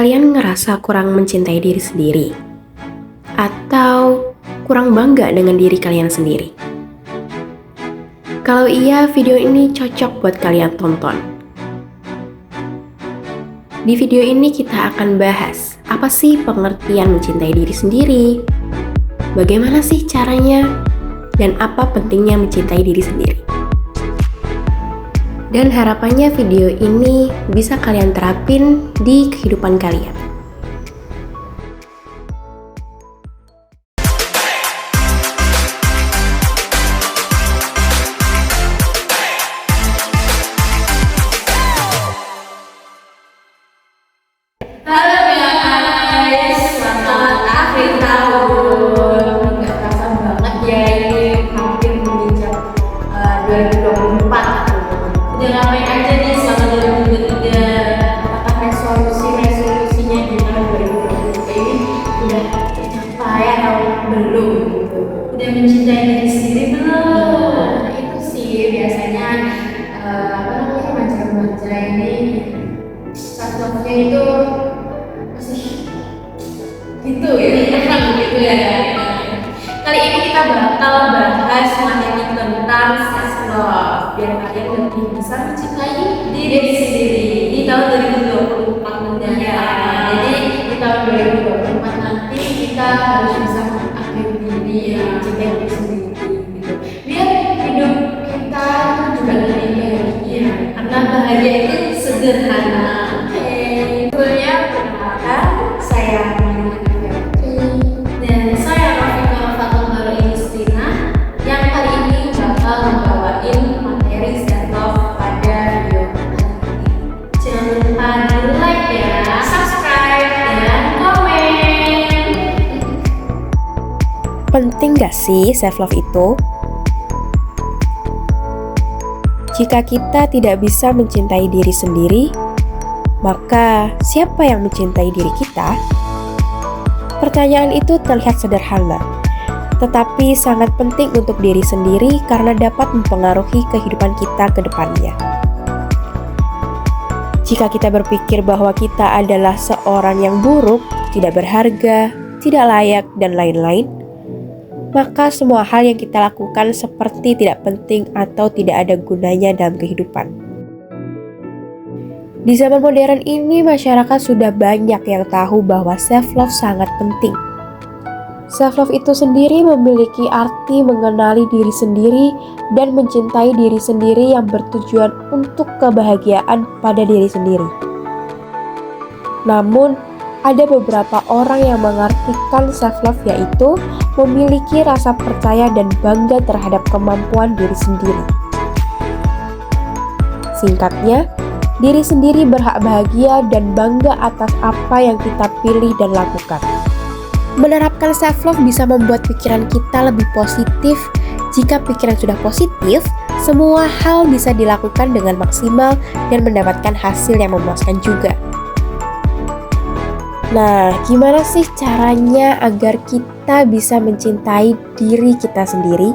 Kalian ngerasa kurang mencintai diri sendiri? Atau kurang bangga dengan diri kalian sendiri? Kalau iya, video ini cocok buat kalian tonton. Di video ini kita akan bahas, apa sih pengertian mencintai diri sendiri? Bagaimana sih caranya? Dan apa pentingnya mencintai diri sendiri? Dan harapannya video ini bisa kalian terapin di kehidupan kalian. Halo guys, selamat akhir tahun. Gak terasa banget ya, ini hampir menginjak 2024. Udah ngapain aja nih selama 2023? Apakah resolusinya di tahun 2023 ini udah tercapai atau belum? Udah mencintai diri sendiri belum? Itu sih biasanya remaja-remaja ini self-love-nya itu gitu ya, gitu ya. Kali ini kita bakal bahas materi tentang self love biar kalian lebih bisa mencintai diri sendiri di tahun 2024 mendatang. Jadi di tahun 2024 nanti kita harus bisa mengakhiri diri ya, mencintai diri sendiri gitu. Biar hidup kita itu juga lebih bahagia, karena bahagia itu sederhana. Sebelumnya perkenalkan, saya dan saya Rafika Fatul Baru Inistina yang kali ini bakal membawain materi self love pada video kali ini. Jangan lupa di like ya, subscribe dan komen. Penting gak sih self love itu? Jika kita tidak bisa mencintai diri sendiri, maka siapa yang mencintai diri kita? Pertanyaan itu terlihat sederhana, tetapi sangat penting untuk diri sendiri karena dapat mempengaruhi kehidupan kita ke depannya. Jika kita berpikir bahwa kita adalah seorang yang buruk, tidak berharga, tidak layak, dan lain-lain, maka semua hal yang kita lakukan seperti tidak penting atau tidak ada gunanya dalam kehidupan. Di zaman modern ini, masyarakat sudah banyak yang tahu bahwa self-love sangat penting. Self-love itu sendiri memiliki arti mengenali diri sendiri dan mencintai diri sendiri yang bertujuan untuk kebahagiaan pada diri sendiri. Namun, ada beberapa orang yang mengartikan self-love yaitu memiliki rasa percaya dan bangga terhadap kemampuan diri sendiri. Singkatnya, diri sendiri berhak bahagia dan bangga atas apa yang kita pilih dan lakukan. Menerapkan self-love bisa membuat pikiran kita lebih positif. Jika pikiran sudah positif, semua hal bisa dilakukan dengan maksimal dan mendapatkan hasil yang memuaskan juga. Nah, gimana sih caranya agar kita bisa mencintai diri kita sendiri?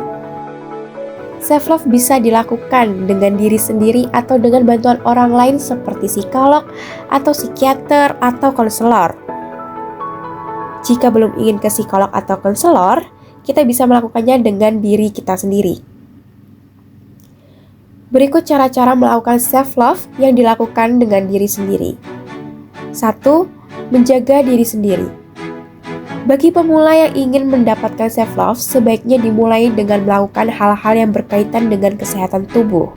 Self-love bisa dilakukan dengan diri sendiri atau dengan bantuan orang lain seperti psikolog atau psikiater atau konselor. Jika belum ingin ke psikolog atau konselor, kita bisa melakukannya dengan diri kita sendiri. Berikut cara-cara melakukan self-love yang dilakukan dengan diri sendiri. 1. Menjaga diri sendiri. Bagi pemula yang ingin mendapatkan self-love, sebaiknya dimulai dengan melakukan hal-hal yang berkaitan dengan kesehatan tubuh.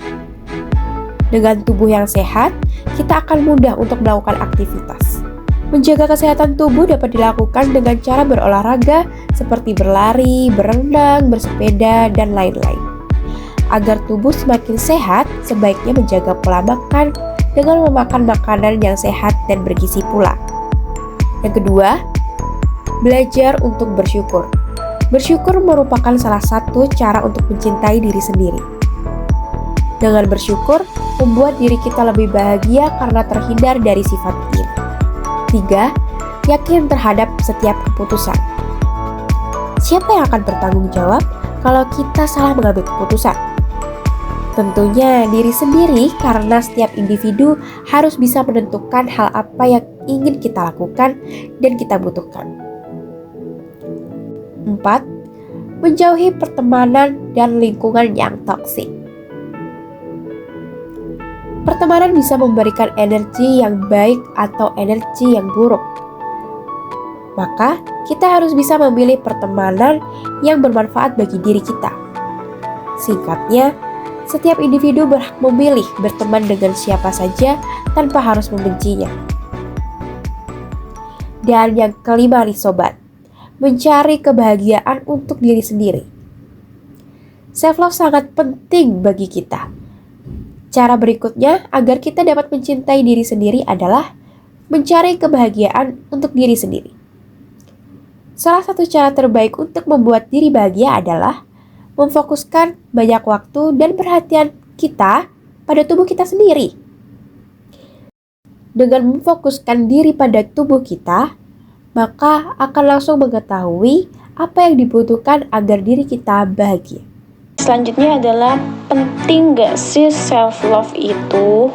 Dengan tubuh yang sehat, kita akan mudah untuk melakukan aktivitas. Menjaga kesehatan tubuh dapat dilakukan dengan cara berolahraga seperti berlari, berenang, bersepeda, dan lain-lain. Agar tubuh semakin sehat, sebaiknya menjaga pola makan dengan memakan makanan yang sehat dan bergizi pula. Yang kedua, belajar untuk bersyukur. Bersyukur merupakan salah satu cara untuk mencintai diri sendiri. Dengan bersyukur, membuat diri kita lebih bahagia karena terhindar dari sifat iri. 3. Yakin terhadap setiap keputusan. Siapa yang akan bertanggung jawab kalau kita salah mengambil keputusan? Tentunya diri sendiri karena setiap individu harus bisa menentukan hal apa yang ingin kita lakukan dan kita butuhkan. 4. Menjauhi pertemanan dan lingkungan yang toksik. Pertemanan bisa memberikan energi yang baik atau energi yang buruk. Maka, kita harus bisa memilih pertemanan yang bermanfaat bagi diri kita. Singkatnya, setiap individu berhak memilih berteman dengan siapa saja tanpa harus membencinya. Dan yang kelima nih sobat, mencari kebahagiaan untuk diri sendiri. Self-love sangat penting bagi kita. Cara berikutnya agar kita dapat mencintai diri sendiri adalah mencari kebahagiaan untuk diri sendiri. Salah satu cara terbaik untuk membuat diri bahagia adalah memfokuskan banyak waktu dan perhatian kita pada tubuh kita sendiri. Dengan memfokuskan diri pada tubuh kita, maka akan langsung mengetahui apa yang dibutuhkan agar diri kita bahagia. Selanjutnya adalah penting gak sih self-love itu?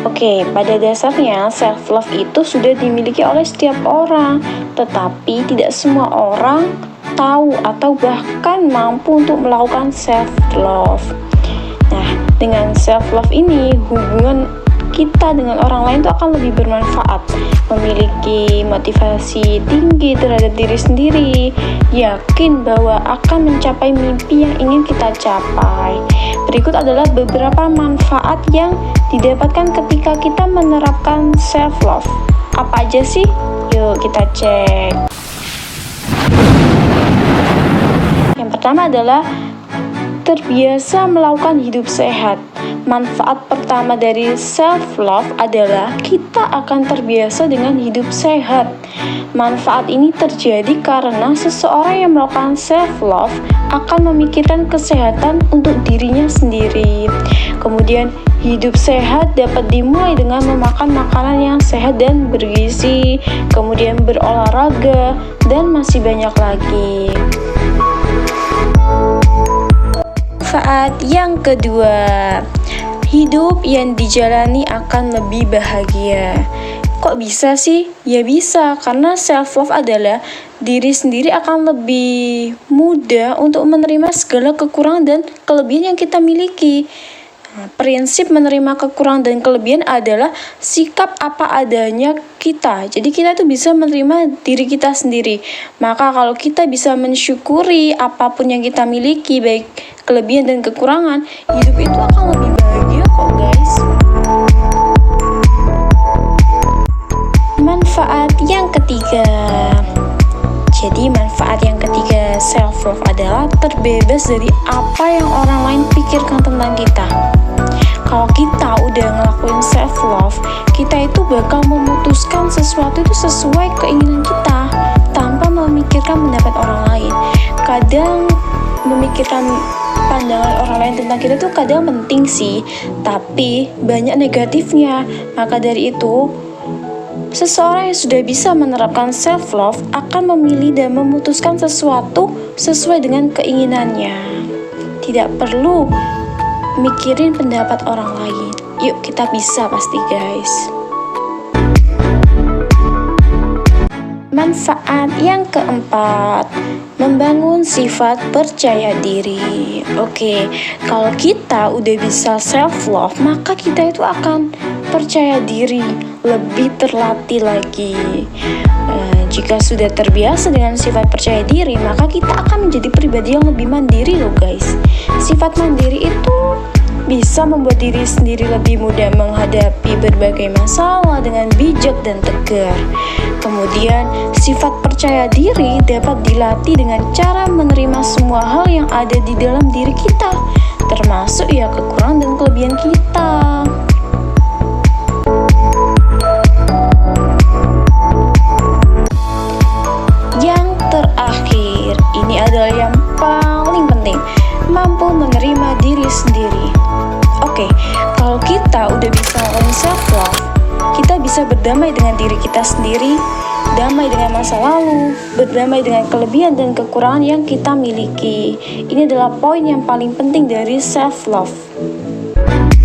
Oke, pada dasarnya self-love itu sudah dimiliki oleh setiap orang, tetapi tidak semua orang tahu atau bahkan mampu untuk melakukan self-love. Nah, dengan self-love ini hubungan kita dengan orang lain itu akan lebih bermanfaat, memiliki motivasi tinggi terhadap diri sendiri, yakin bahwa akan mencapai mimpi yang ingin kita capai. Berikut adalah beberapa manfaat yang didapatkan ketika kita menerapkan self-love. Apa aja sih? Yuk kita cek. Yang pertama adalah terbiasa melakukan hidup sehat. Manfaat pertama dari self-love adalah kita akan terbiasa dengan hidup sehat. Manfaat ini terjadi karena seseorang yang melakukan self-love akan memikirkan kesehatan untuk dirinya sendiri. Kemudian, hidup sehat dapat dimulai dengan memakan makanan yang sehat dan bergizi, kemudian berolahraga, dan masih banyak lagi. Manfaat yang kedua, hidup yang dijalani akan lebih bahagia. Kok bisa sih? Ya bisa, karena self-love adalah diri sendiri akan lebih mudah untuk menerima segala kekurangan dan kelebihan yang kita miliki. Prinsip menerima kekurangan dan kelebihan adalah sikap apa adanya kita. Jadi kita tuh bisa menerima diri kita sendiri. Maka kalau kita bisa mensyukuri apapun yang kita miliki, baik kelebihan dan kekurangan, hidup itu akan lebih bahagia kok guys. Manfaat yang ketiga. Jadi manfaat yang ketiga self-love adalah terbebas dari apa yang orang lain pikirkan tentang kita. Kalau kita udah ngelakuin self-love, kita itu bakal memutuskan sesuatu itu sesuai keinginan kita tanpa memikirkan pendapat orang lain. Kadang memikirkan pandangan orang lain tentang kita tuh kadang penting sih, tapi banyak negatifnya. Maka dari itu, seseorang yang sudah bisa menerapkan self-love akan memilih dan memutuskan sesuatu sesuai dengan keinginannya. Tidak perlu mikirin pendapat orang lain. Yuk kita bisa pasti guys. Manfaat yang keempat, membangun sifat percaya diri. Oke, kalau kita udah bisa self-love, maka kita itu akan percaya diri, lebih terlatih lagi. Jika sudah terbiasa dengan sifat percaya diri, maka kita akan menjadi pribadi yang lebih mandiri loh guys. Sifat mandiri itu bisa membuat diri sendiri lebih mudah menghadapi berbagai masalah dengan bijak dan tegar. Kemudian, sifat percaya diri dapat dilatih dengan cara menerima semua hal yang ada di dalam diri kita, termasuk ya kekurangan dan kelebihan kita. Yang terakhir, ini adalah yang paling penting, mampu menerima diri sendiri. Oke, kalau kita udah bisa melakukan self-love, kita bisa berdamai dengan diri kita sendiri, damai dengan masa lalu, berdamai dengan kelebihan dan kekurangan yang kita miliki. Ini adalah poin yang paling penting dari self-love. diri.